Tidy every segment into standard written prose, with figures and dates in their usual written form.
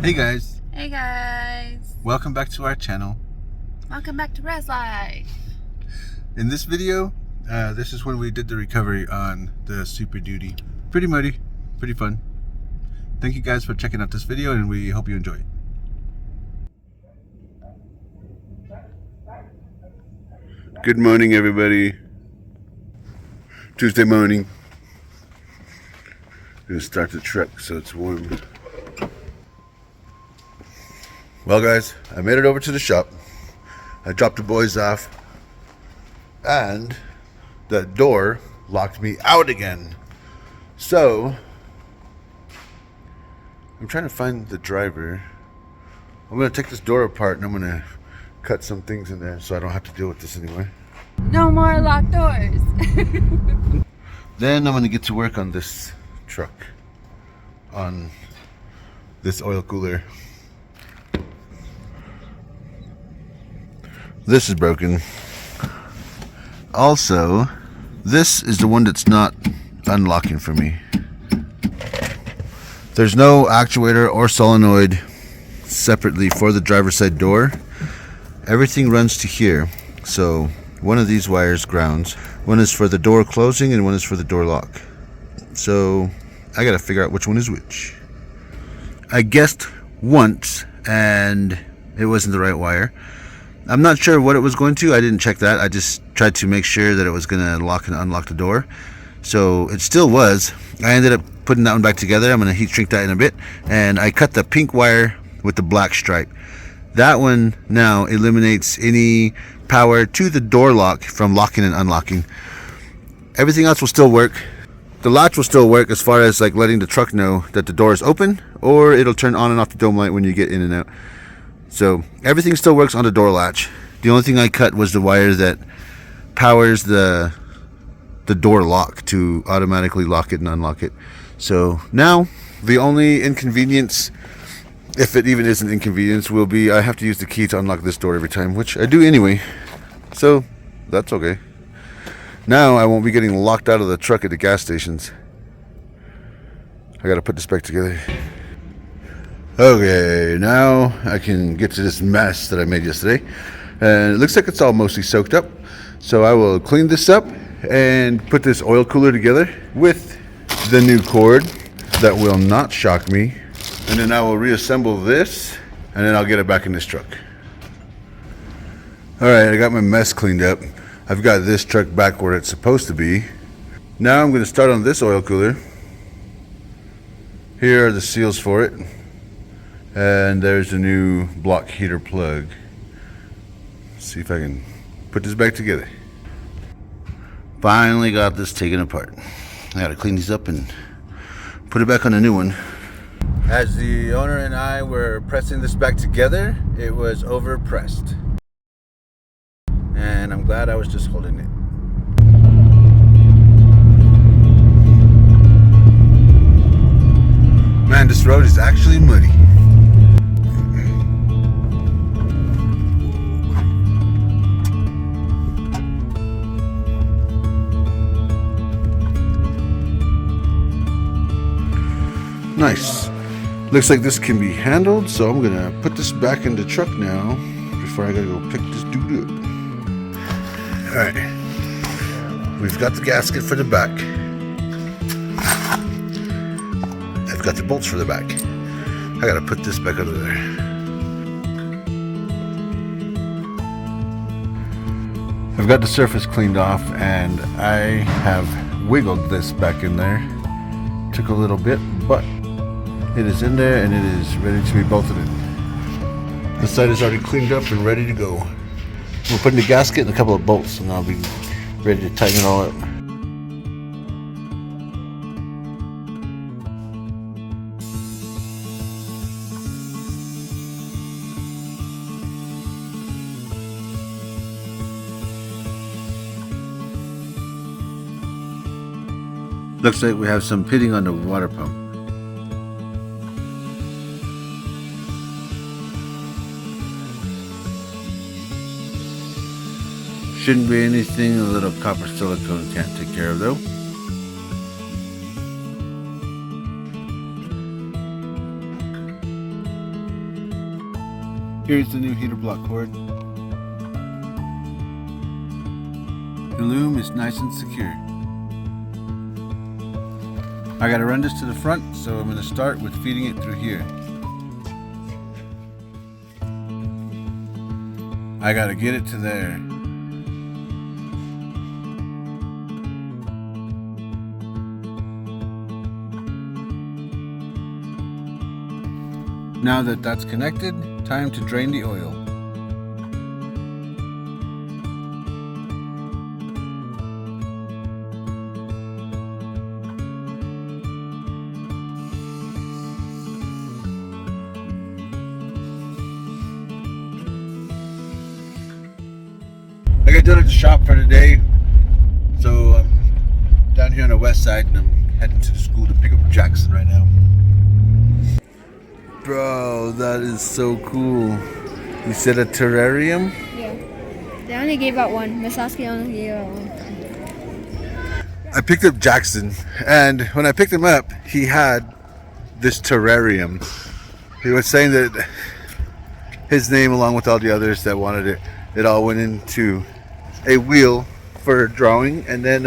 Hey guys, Hey guys, welcome back to our channel. welcome back to Res Life. In this video, this is when we did the recovery on the Super Duty. Pretty muddy, pretty fun. Thank you guys for checking out this video and we hope you enjoy it. Good morning everybody. Tuesday morning. Gonna start the truck so it's warm. Well guys, I made it over to the shop. I dropped the boys off and the door locked me out again. So I'm trying to find the driver. I'm gonna take this door apart and I'm gonna cut some things in there so I don't have to deal with this anymore. No more locked doors. Then I'm gonna get to work on this truck, on this oil cooler. This is broken. Also, this is the one that's not unlocking for me. There's no actuator or solenoid separately for the driver's side door. Everything runs to here. So one of these wires grounds. One is for the door closing and one is for the door lock. So I gotta figure out which one is which. I guessed once and it wasn't the right wire. I'm not sure what it was going to. I didn't check that. I just tried to make sure that it was going to lock and unlock the door. So it still was. I ended up putting that one back together. I'm going to heat shrink that in a bit. And I cut the pink wire with the black stripe. That one now eliminates any power to the door lock from locking and unlocking. Everything else will still work. The latch will still work as far as like letting the truck know that the door is open, or it'll turn on and off the dome light when you get in and out. So everything still works on the door latch. The only thing I cut was the wire that powers the door lock to automatically lock it and unlock it. So now the only inconvenience, if it even is an inconvenience, will be I have to use the key to unlock this door every time, which I do anyway. So that's okay. Now I won't be getting locked out of the truck at the gas stations. I gotta put this back together. Okay, now I can get to this mess that I made yesterday. And it looks like it's all mostly soaked up. So I will clean this up and put this oil cooler together with the new cord that will not shock me. And then I will reassemble this and then I'll get it back in this truck. Alright, I got my mess cleaned up. I've got this truck back where it's supposed to be. Now I'm going to start on this oil cooler. Here are the seals for it. And there's a new block heater plug. Let's see if I can put this back together. Finally got this taken apart. I gotta clean these up and put it back on a new one. As the owner and I were pressing this back together, it was over pressed. And I'm glad I was just holding it. Man, this road is actually muddy. Nice. Looks like this can be handled, so I'm gonna put this back in the truck now before I gotta go pick this dude up. Alright. We've got the gasket for the back. I've got the bolts for the back. I gotta put this back under there. I've got the surface cleaned off and I have wiggled this back in there. Took a little bit, but it is in there and it is ready to be bolted in. The side is already cleaned up and ready to go. We'll put in the gasket and a couple of bolts and I'll be ready to tighten it all up. Looks like we have some pitting on the water pump. Shouldn't be anything a little copper silicone can't take care of though. Here's the new heater block cord. The loom is nice and secure. I gotta run this to the front, so I'm gonna start with feeding it through here. I gotta get it to there. Now that that's connected, time to drain the oil. I got done at the shop for today, so I'm down here on the west side and I'm heading to the school to pick up Jackson right now. Bro, that is so cool. You said a terrarium? Yeah. They only gave out one. Miss Oski only gave out one. I picked up Jackson, and when I picked him up, he had this terrarium. He was saying that his name, along with all the others that wanted it, it all went into a wheel for drawing, and then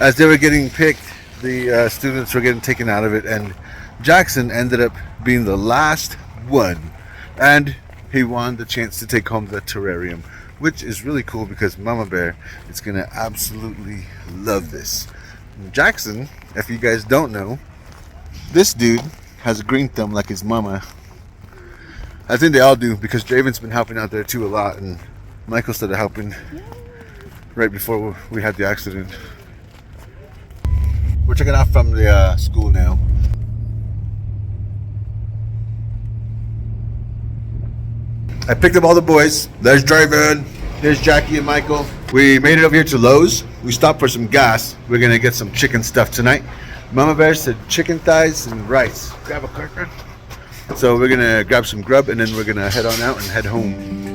as they were getting picked, the students were getting taken out of it, and Jackson ended up being the last one, and he won the chance to take home the terrarium, which is really cool because Mama Bear is gonna absolutely love this. Jackson, if you guys don't know, this dude has a green thumb like his mama. I think they all do because Draven's been helping out there too a lot, and Michael started helping right before we had the accident. We're checking out from the school now. I picked up all the boys. There's Draven, there's Jackie and Michael. We made it over here to Lowe's. We stopped for some gas. We're gonna get some chicken stuff tonight. Mama Bear said chicken thighs and rice. Grab a cracker. So we're gonna grab some grub and then we're gonna head on out and head home.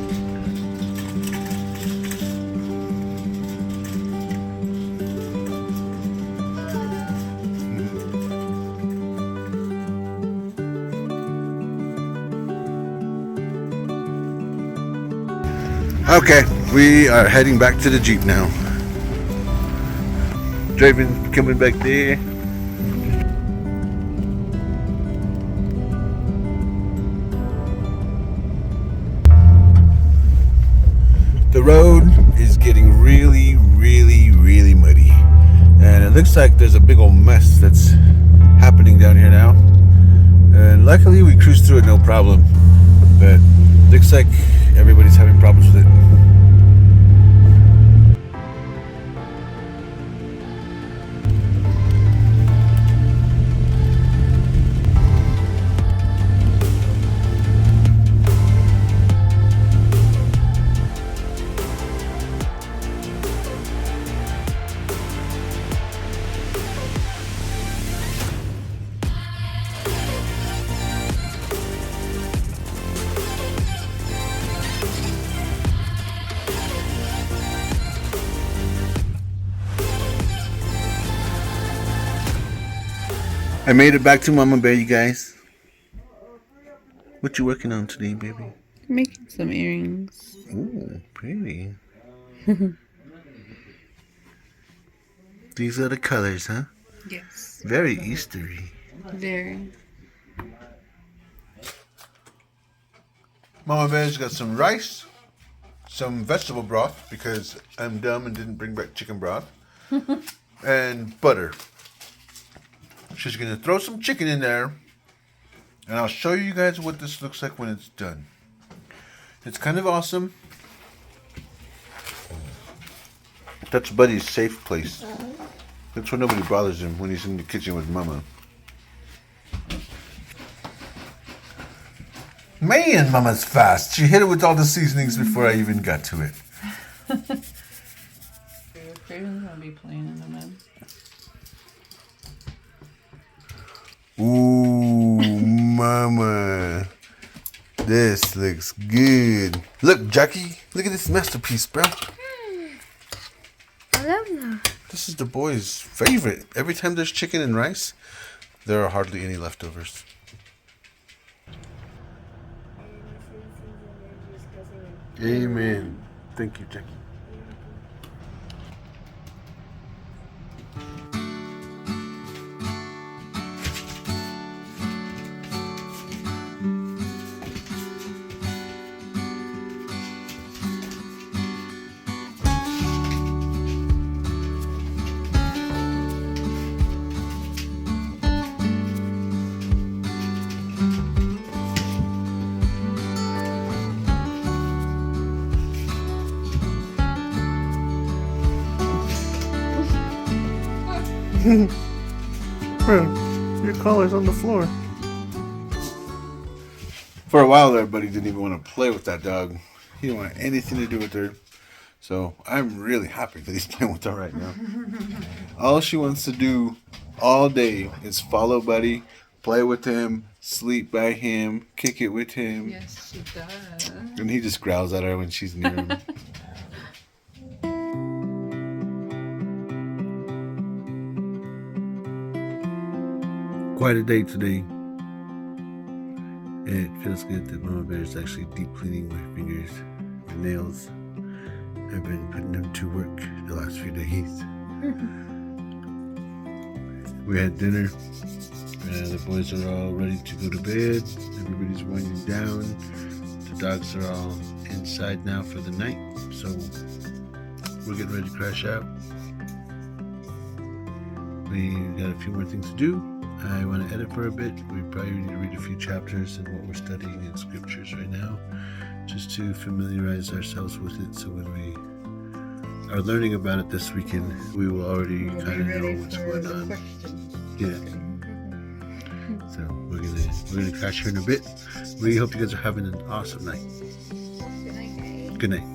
Okay, we are heading back to the Jeep now. Draven coming back there. The road is getting really muddy. And it looks like there's a big old mess that's happening down here now. And luckily we cruised through it no problem. But looks like everybody's having problems with it. I made it back to Mama Bear, you guys. What you working on today, baby? Making some earrings. Ooh, pretty. These are the colors, huh? Yes. Very Eastery. Very. Mama Bear's got some rice, some vegetable broth because I'm dumb and didn't bring back chicken broth, and butter. She's gonna throw some chicken in there, and I'll show you guys what this looks like when it's done. It's kind of awesome. That's Buddy's safe place. That's where nobody bothers him when he's in the kitchen with Mama. Man, Mama's fast. She hit it with all the seasonings before I even got to it. Craven's gonna be playing in a minute. Ooh, Mama. This looks good. Look, Jackie. Look at this masterpiece, bro. I love that. This is the boys' favorite. Every time there's chicken and rice, there are hardly any leftovers. Amen. Thank you, Jackie. Bro, your collar's on the floor. For a while there, Buddy didn't even want to play with that dog. He didn't want anything to do with her. So I'm really happy that he's playing with her right now. All she wants to do all day is follow Buddy, play with him, sleep by him, kick it with him. Yes, she does. And he just growls at her when she's near him. Quite a day today. It feels good that Mama Bear is actually deep cleaning my fingers and nails. I've been putting them to work the last few days. We had dinner. The boys are all ready to go to bed. Everybody's winding down. The dogs are all inside now for the night. So we're getting ready to crash out. We got a few more things to do. I want to edit for a bit. We probably need to read a few chapters in what we're studying in scriptures right now, just to familiarize ourselves with it, so when we are learning about it this weekend, we will already kind of know what's going on. Yeah. So we're gonna crash here in a bit. We hope you guys are having an awesome night. Good night, guys. Good night.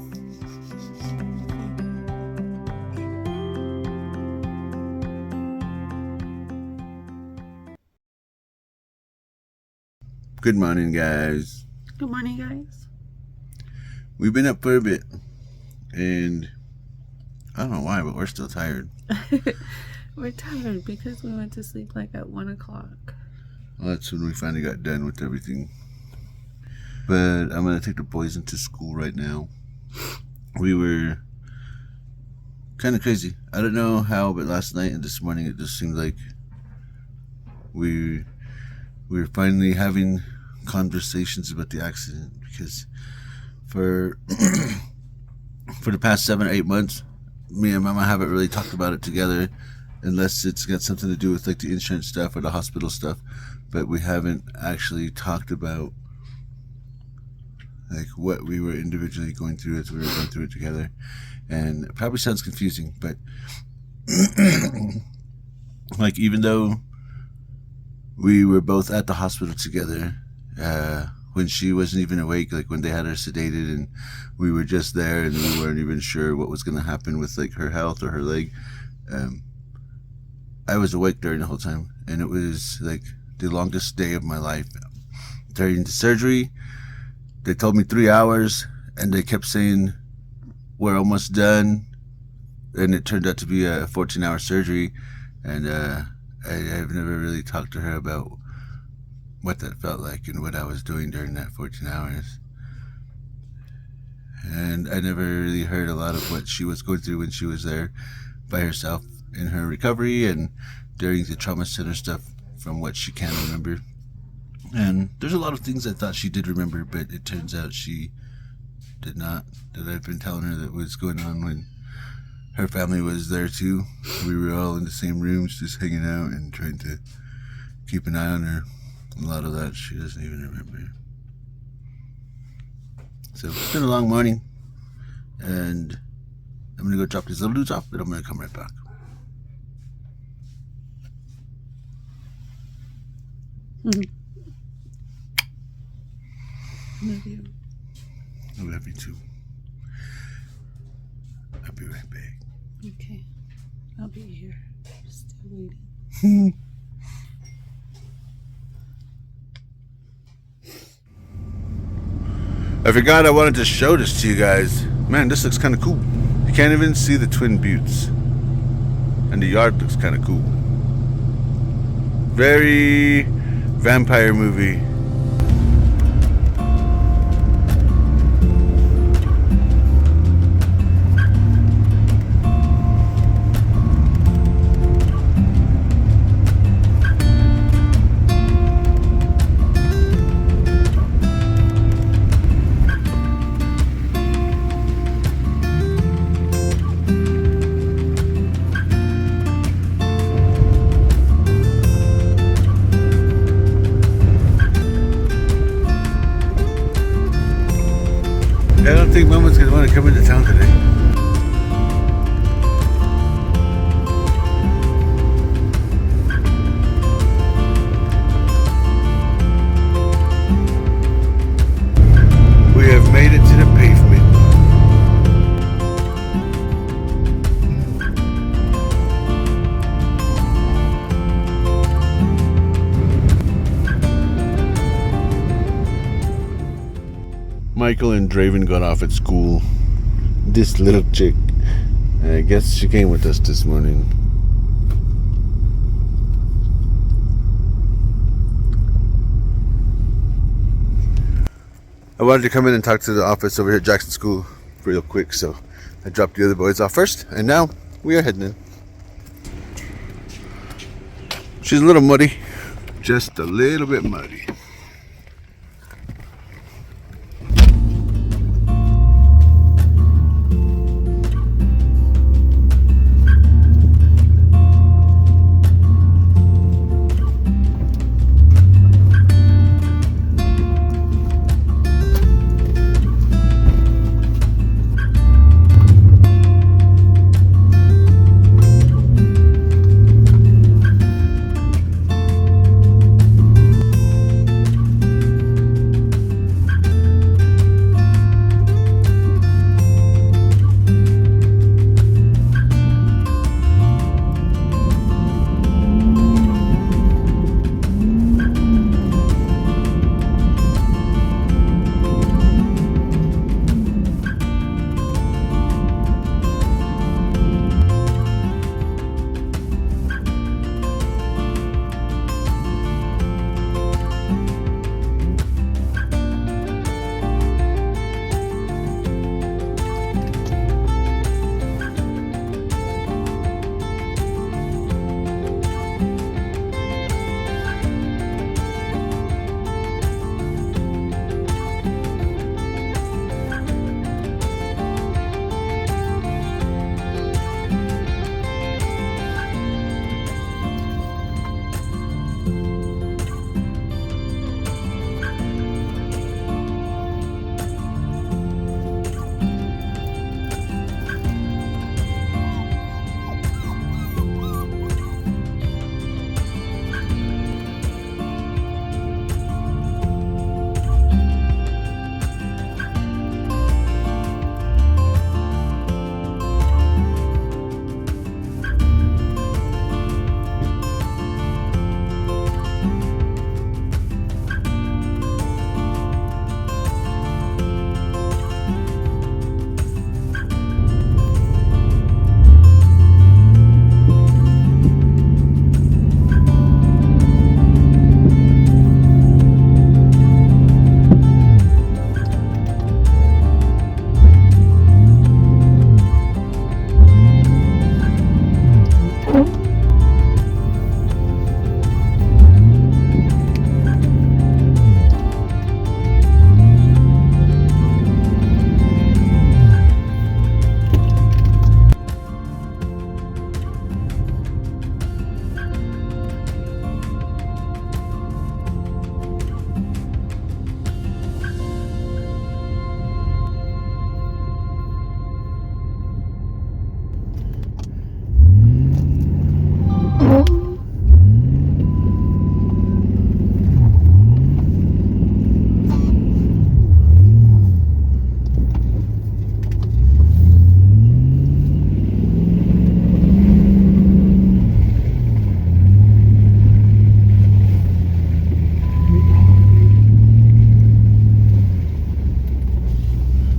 Good morning, guys. Good morning, guys. We've been up for a bit, and I don't know why, but we're still tired. We're tired because we went to sleep like at 1 o'clock. Well, that's when we finally got done with everything. But I'm going to take the boys into school right now. We were kind of crazy. I don't know how, but last night and this morning it just seemed like we were finally having conversations about the accident, because for the past 7 or 8 months, me and Mama haven't really talked about it together, unless it's got something to do with like the insurance stuff or the hospital stuff. But we haven't actually talked about like what we were individually going through as we were going through it together. And it probably sounds confusing, but like, even though we were both at the hospital together, when she wasn't even awake, like when they had her sedated and we were just there and we weren't even sure what was going to happen with like her health or her leg, I was awake during the whole time, and it was like the longest day of my life. During the surgery, they told me 3 hours, and they kept saying we're almost done, and it turned out to be a 14-hour surgery. And I've never really talked to her about what that felt like and what I was doing during that 14 hours. And I never really heard a lot of what she was going through when she was there by herself in her recovery and during the trauma center stuff, from what she can remember. And there's a lot of things I thought she did remember, but it turns out she did not. That I've been telling her that was going on when her family was there too. We were all in the same rooms just hanging out and trying to keep an eye on her. A lot of that she doesn't even remember. So it's been a long morning, and I'm gonna go drop these little dudes off, but I'm gonna come right back. Love you. I love you too. I'll be right back. Okay. I'll be here. Still waiting. I forgot I wanted to show this to you guys. Man, this looks kind of cool. You can't even see the Twin Buttes. And the yard looks kind of cool. Very vampire movie. think Mama's gonna want to come into town today. We have made it to the pavement. Michael and Draven got off at school. This little chick, I guess she came with us this morning. I wanted to come in and talk to the office over here at Jackson School real quick, so I dropped the other boys off first, and now we are heading in. She's a little muddy, just a little bit muddy.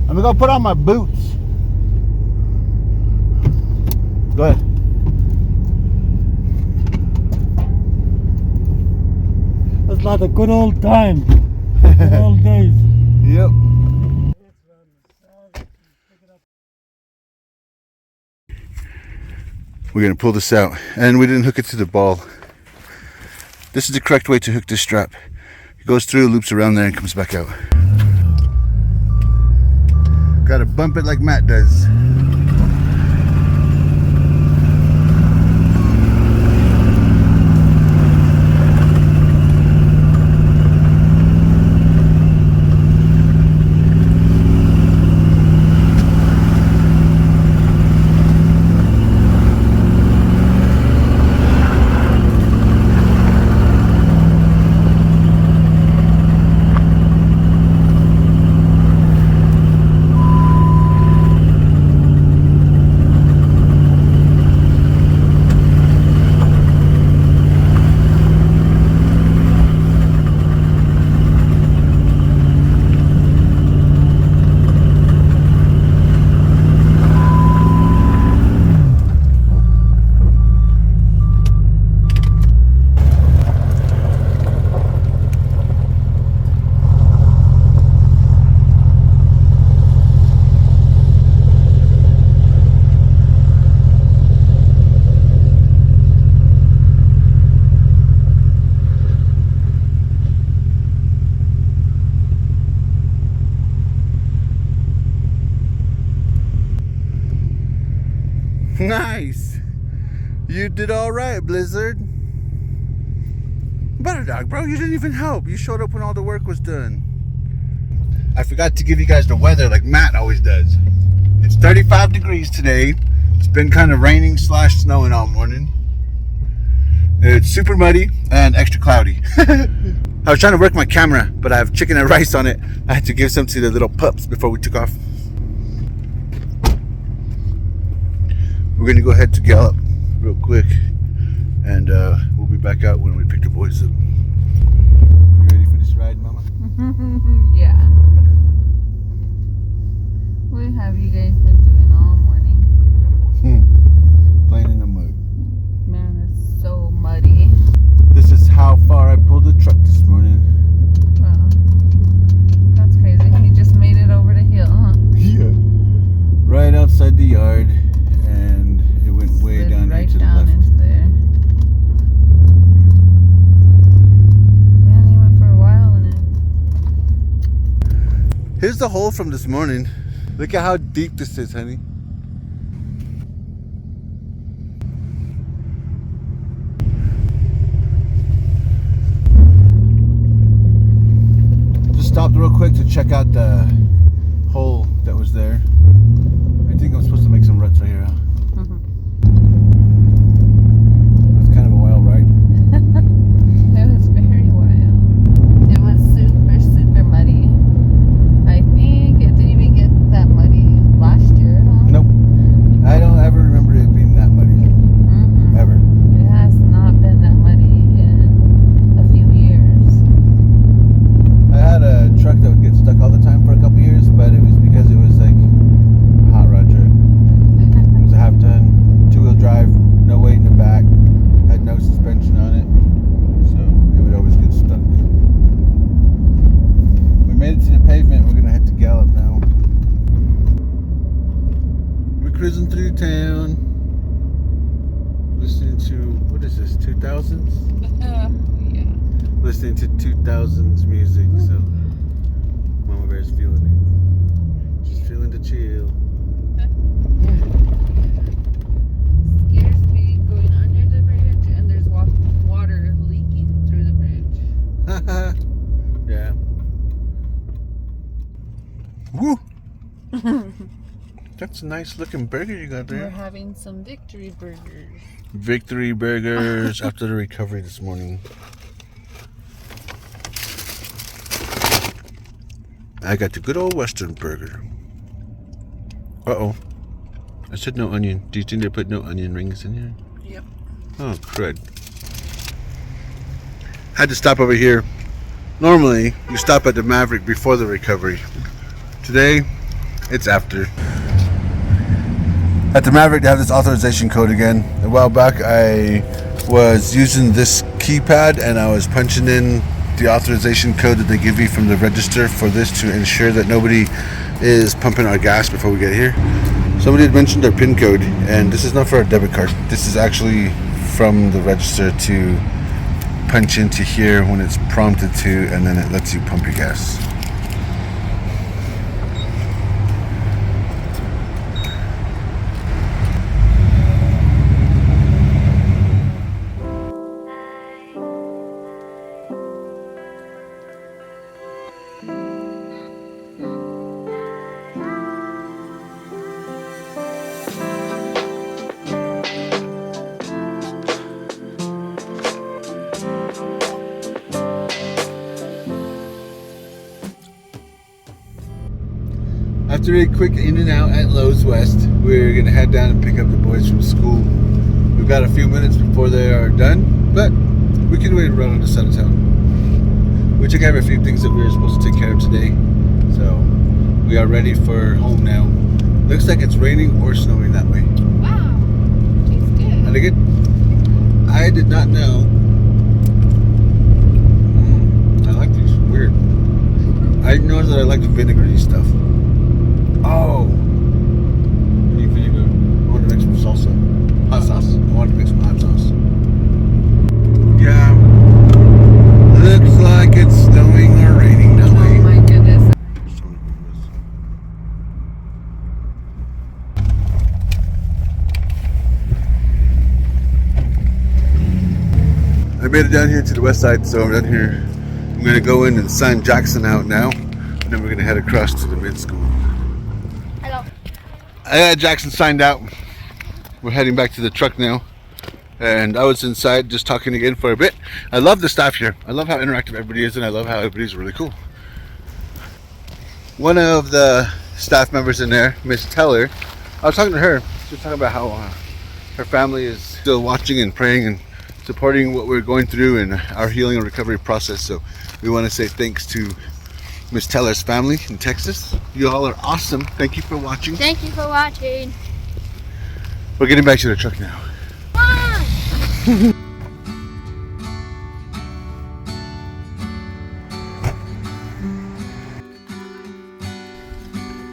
I'm gonna go put on my boots. Go ahead. It's like a good old time. Good old days. Yep. We're gonna pull this out, and we didn't hook it to the ball. This is the correct way to hook this strap. It goes through, loops around there, and comes back out. Gotta bump it like Matt does. did all right, Blizzard. Butter Dog, bro, you didn't even help. You showed up when all the work was done. I forgot to give you guys the weather like Matt always does. It's 35 degrees today. It's been kind of raining / snowing all morning. It's super muddy and extra cloudy. I was trying to work my camera, but I have chicken and rice on it. I had to give some to the little pups before we took off. We're going to go ahead to Gallup real quick, and we'll be back out when we pick the boys up. You ready for this ride, Mama? Yeah. What have you guys been doing all morning? Playing in the mud. Man, it's so muddy. This is how far I pulled the truck this morning. Wow. That's crazy. He just made it over the hill, huh? Yeah. Right outside the yard, and it went way Slid down right into the down left. into there. Man, he went for a while in it. Here's the hole from this morning. Look at how deep this is, honey. Just stopped real quick to check out the hole that was there. I think I'm supposed to make some ruts right here, huh? That's kind of a wild ride. It was very wild. It was super, super muddy. I think it didn't even get that muddy last year, huh? Nope. I don't ever remember it being that muddy. Mm-mm. Ever. It has not been that muddy in a few years. I had a truck that would get stuck all the time for a couple years, but it was because it was like a hot rod truck. It was a half ton, 2-wheel drive, no weight in the back, had no suspension on it, so it would always get stuck. We made it to the pavement. We're gonna head to Gallup now. We're cruising through town, listening to, what is this, 2000s? Yeah. Listening to 2000s music, so Mama Bear's feeling it. She's feeling the chill. Scares me going under the bridge and there's water leaking through the bridge. Yeah. Woo! That's a nice looking burger you got We're there. having some victory burgers. Victory burgers after the recovery this morning. I got the good old Western burger. Uh-oh. I said no onion. Do you think they put no onion rings in here? Yep. Oh, crud. Had to stop over here. Normally, you stop at the Maverick before the recovery. Today, it's after. At the Maverick, they have this authorization code again. A while back, I was using this keypad and I was punching in the authorization code that they give you from the register for this to ensure that nobody is pumping our gas before we get here. Somebody had mentioned their PIN code, and this is not for a debit card. This is actually from the register to punch into here when it's prompted to, and then it lets you pump your gas. After a quick in and out at Lowe's West, we're going to head down and pick up the boys from school. We've got a few minutes before they are done, but we can wait around on the side of town. We took care of a few things that we were supposed to take care of today, so we are ready for home now. Looks like it's raining or snowing that way. Wow. Tastes good. I like it. I did not know. I like these. Weird. I didn't know that I like the vinegary stuff. Oh. I need vinegar. I want to make some salsa. Hot sauce. I want to make some hot sauce. Yeah. Looks like it's snowing or raining that way. Oh my goodness. I made it down here to the west side, so I'm down here. I'm gonna go in and sign Jackson out now, and then we're gonna head across to the mid school. Hello. I got Jackson signed out. We're heading back to the truck now, and I was inside just talking again for a bit. I love the staff here. I love how interactive everybody is, and I love how everybody's really cool. One of the staff members in there, Miss Teller, I was talking to her. She was talking about how her family is still watching and praying and supporting what we're going through and our healing and recovery process. So we want to say thanks to Miss Teller's family in Texas. You all are awesome. Thank you for watching. Thank you for watching. We're getting back to the truck now.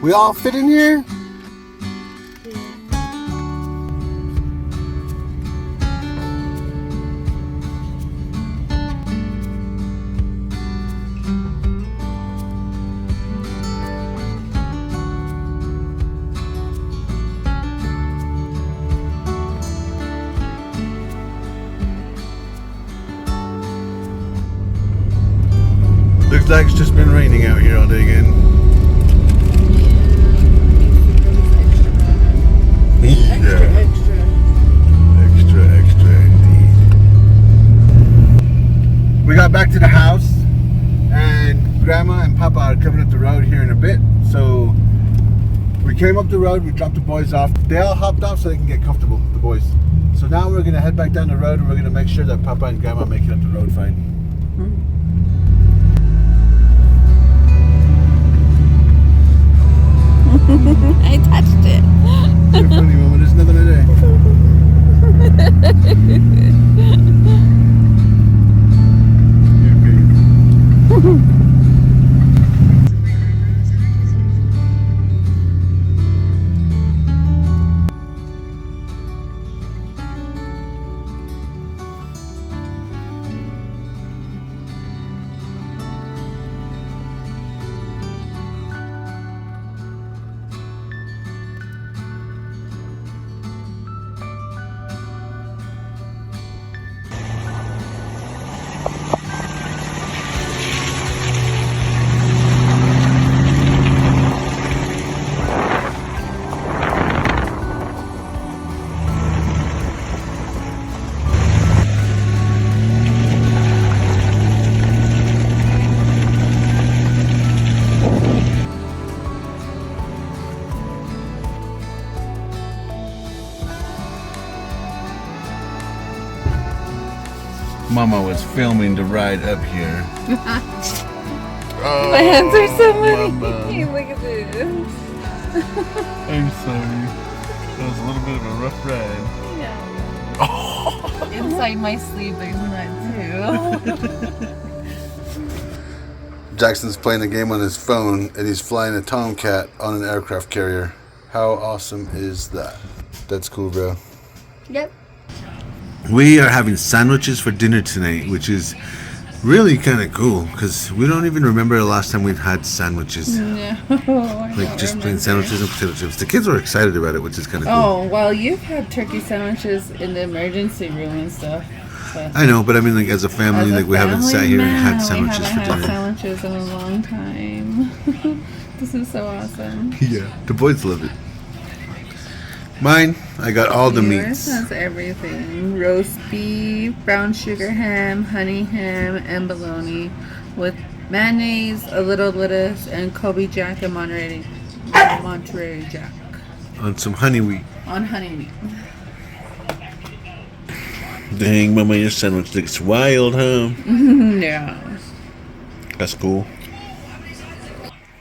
We all fit in here? Looks like it's just been raining out here all day again. Extra indeed. We got back to the house and Grandma and Papa are coming up the road here in a bit. So we came up the road, we dropped the boys off. They all hopped off so they can get comfortable, the boys. So now we're gonna head back down the road and we're gonna make sure that Papa and Grandma make it up the road fine. I touched it. You're funny, Mama. There's nothing to do. Mama was filming the ride up here. My hands are so muddy. Mama. Look at this. I'm sorry. That was a little bit of a rough ride. Yeah. Inside my sleeve, there's mud too. Jackson's playing a game on his phone and he's flying a Tomcat on an aircraft carrier. How awesome is that? That's cool, bro. Yep. We are having sandwiches for dinner tonight, which is really kind of cool because we don't even remember the last time we've had sandwiches. No. Like just plain sandwiches and potato chips. The kids were excited about it, which is kind of cool. Oh, well, you've had turkey sandwiches in the emergency room and stuff. But I know, but I mean, like as a family, as a like we haven't sat here and had sandwiches we for haven't dinner. had sandwiches in a long time. This is so awesome. Yeah, the boys love it. Mine, I got all the Yours meats. has everything: roast beef, brown sugar ham, honey ham, and bologna, with mayonnaise, a little lettuce, and Kobe Jack and Monterey Jack On some honey wheat. on honey wheat. Dang, Mama, your sandwich looks wild, huh? Yeah. That's cool.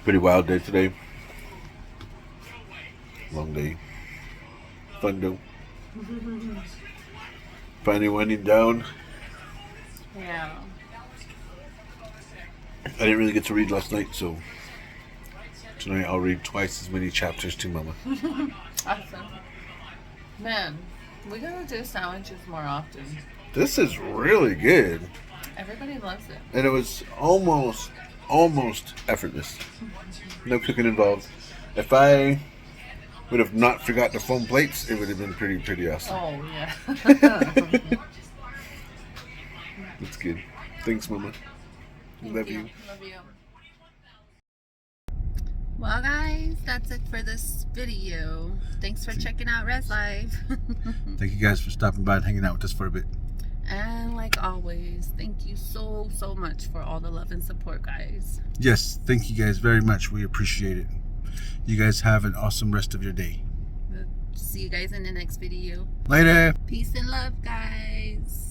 Pretty wild day today. Long day. Fun though. Finally winding down. Yeah. I didn't really get to read last night, so tonight I'll read twice as many chapters to Mama. Awesome. Man, we gotta do sandwiches more often. This is really good. Everybody loves it. And it was almost effortless. No cooking involved. If I would have not forgot the foam plates, it would have been pretty awesome. Oh, yeah. Thanks, Mama. Love you. Love you. Well, guys, that's it for this video. Thanks for checking out Res Live. Thank you guys for stopping by and hanging out with us for a bit. And like always, thank you so much for all the love and support, guys. Yes, thank you guys very much. We appreciate it. You guys have an awesome rest of your day. See you guys in the next video. Later. Peace and love, guys.